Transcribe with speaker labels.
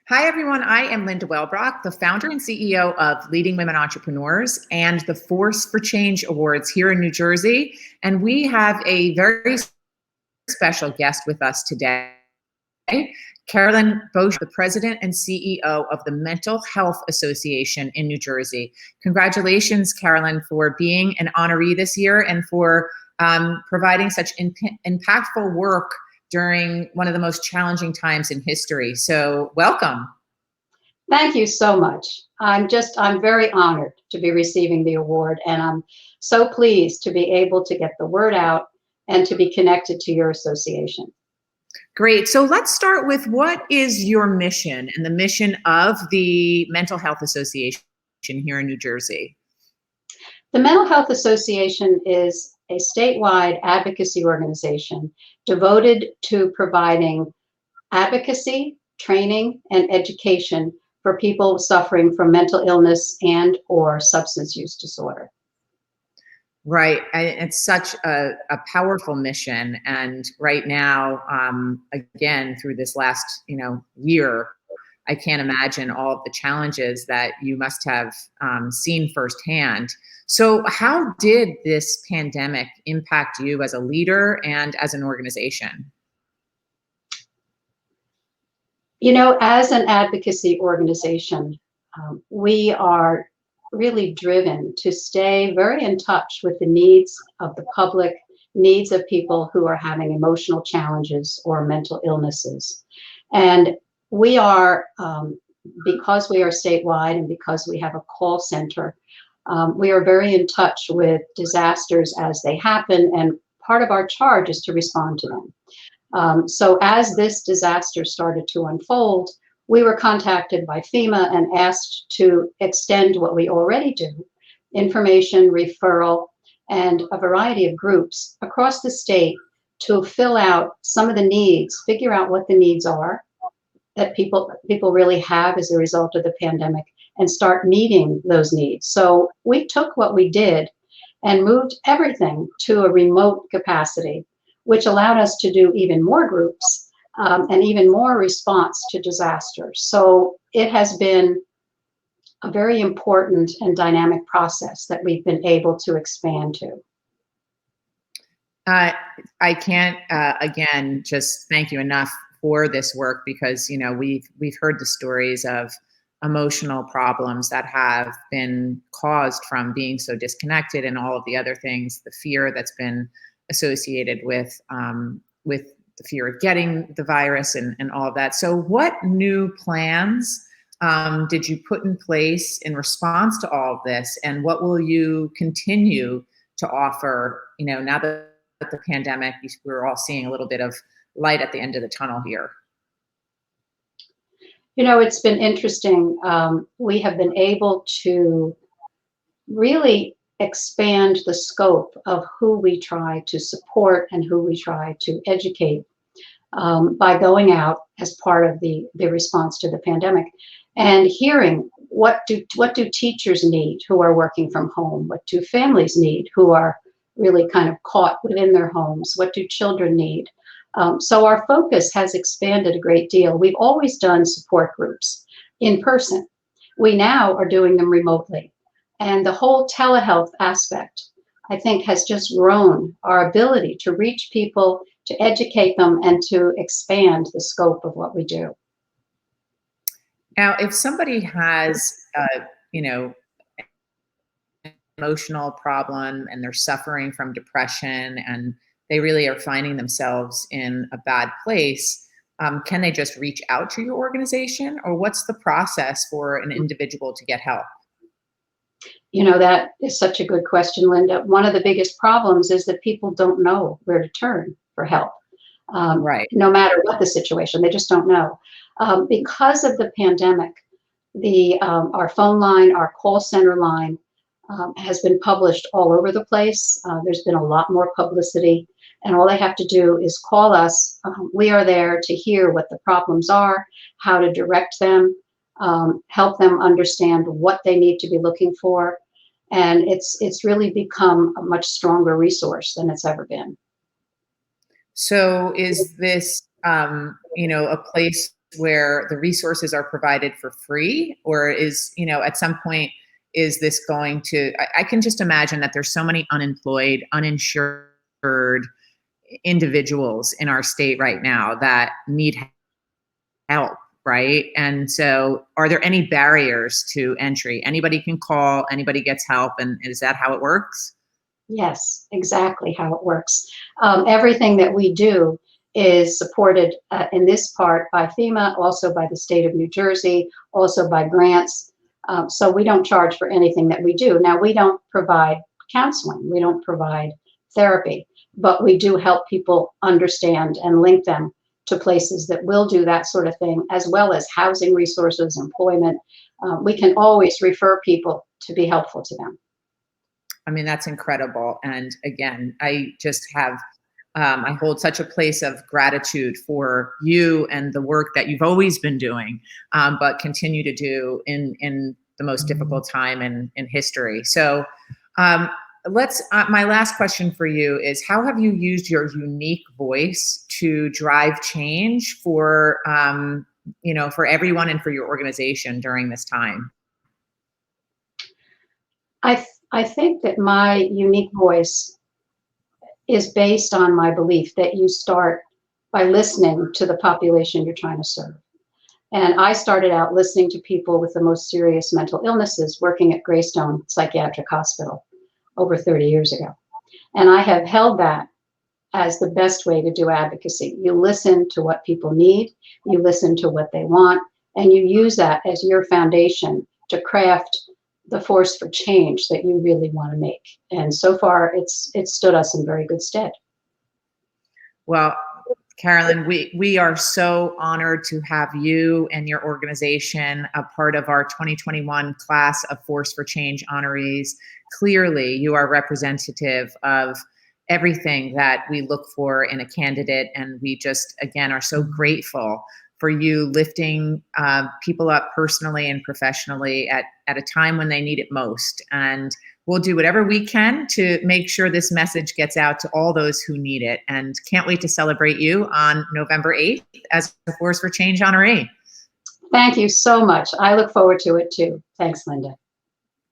Speaker 1: Hi, everyone. I am Linda Wellbrock, the founder and CEO of Leading Women Entrepreneurs and the Force for Change Awards here in New Jersey. And we have a very special guest with us today, Carolyn, Beauchamp, the president and CEO of the Mental Health Association in New Jersey. Congratulations, Carolyn, for being an honoree this year and for providing such impactful work during one of the most challenging times in history. So welcome.
Speaker 2: Thank you so much. I'm very honored to be receiving the award, and I'm so pleased to be able to get the word out and to be connected to your association.
Speaker 1: Great. So let's start with, what is your mission and the mission of the Mental Health Association here in New Jersey?
Speaker 2: The Mental Health Association is a statewide advocacy organization devoted to providing advocacy, training, and education for people suffering from mental illness and or substance use disorder.
Speaker 1: Right. It's such a powerful mission. And right now, again, through this last, year, I can't imagine all of the challenges that you must have seen firsthand. So how did this pandemic impact you as a leader and as an organization?
Speaker 2: As an advocacy organization, we are really driven to stay very in touch with the needs of the public, needs of people who are having emotional challenges or mental illnesses. And we are, because we are statewide and because we have a call center, we are very in touch with disasters as they happen, and part of our charge is to respond to them. So as this disaster started to unfold, we were contacted by FEMA and asked to extend what we already do, information, referral, and a variety of groups across the state to fill out some of the needs, figure out what the needs are that people really have as a result of the pandemic, and start meeting those needs. So we took what we did and moved everything to a remote capacity, which allowed us to do even more groups and even more response to disasters. So it has been a very important and dynamic process that we've been able to expand to.
Speaker 1: I can't, again, just thank you enough for this work, because, we've heard the stories of emotional problems that have been caused from being so disconnected, and all of the other things, the fear that's been associated with the fear of getting the virus and all of that. So what new plans did you put in place in response to all of this? And what will you continue to offer, now that the pandemic, we're all seeing a little bit of light at the end of the tunnel here?
Speaker 2: It's been interesting. We have been able to really expand the scope of who we try to support and who we try to educate by going out as part of the response to the pandemic and hearing what do teachers need who are working from home, what do families need who are really kind of caught within their homes, what do children need. So our focus has expanded a great deal. We've always done support groups in person. We now are doing them remotely. And the whole telehealth aspect, I think, has just grown our ability to reach people, to educate them, and to expand the scope of what we do.
Speaker 1: Now, if somebody has, emotional problem and they're suffering from depression and they really are finding themselves in a bad place, can they just reach out to your organization, or what's the process for an individual to get help?
Speaker 2: That is such a good question, Linda. One of the biggest problems is that people don't know where to turn for help.
Speaker 1: Right.
Speaker 2: No matter what the situation, they just don't know. Because of the pandemic, our phone line, our call center line, has been published all over the place. There's been a lot more publicity, and all they have to do is call us. We are there to hear what the problems are, how to direct them, help them understand what they need to be looking for. And it's really become a much stronger resource than it's ever been.
Speaker 1: So is this, a place where the resources are provided for free, or is, at some point, is this going to, I can just imagine that there's so many unemployed, uninsured individuals in our state right now that need help, right? And so are there any barriers to entry? Anybody can call, anybody gets help, and is that how it works?
Speaker 2: Yes, exactly how it works. Everything that we do is supported in this part by FEMA, also by the state of New Jersey, also by grants. So we don't charge for anything that we do. Now, we don't provide counseling, we don't provide therapy, but we do help people understand and link them to places that will do that sort of thing, as well as housing resources, employment. We can always refer people to be helpful to them.
Speaker 1: I mean, that's incredible. And again, I just have, I hold such a place of gratitude for you and the work that you've always been doing, but continue to do in the most difficult time in history. So my last question for you is, how have you used your unique voice to drive change for, for everyone and for your organization during this time?
Speaker 2: I think that my unique voice is based on my belief that you start by listening to the population you're trying to serve. And I started out listening to people with the most serious mental illnesses, working at Greystone Psychiatric Hospital over 30 years ago. And I have held that as the best way to do advocacy. You listen to what people need, you listen to what they want, and you use that as your foundation to craft the force for change that you really want to make. And so far, it's stood us in very good stead.
Speaker 1: Well, Carolyn, we are so honored to have you and your organization a part of our 2021 class of Force for Change honorees. Clearly, you are representative of everything that we look for in a candidate, and we just, again, are so grateful for you lifting people up personally and professionally at a time when they need it most. And we'll do whatever we can to make sure this message gets out to all those who need it. And can't wait to celebrate you on November 8th as a Force for Change honoree.
Speaker 2: Thank you so much. I look forward to it too. Thanks, Linda.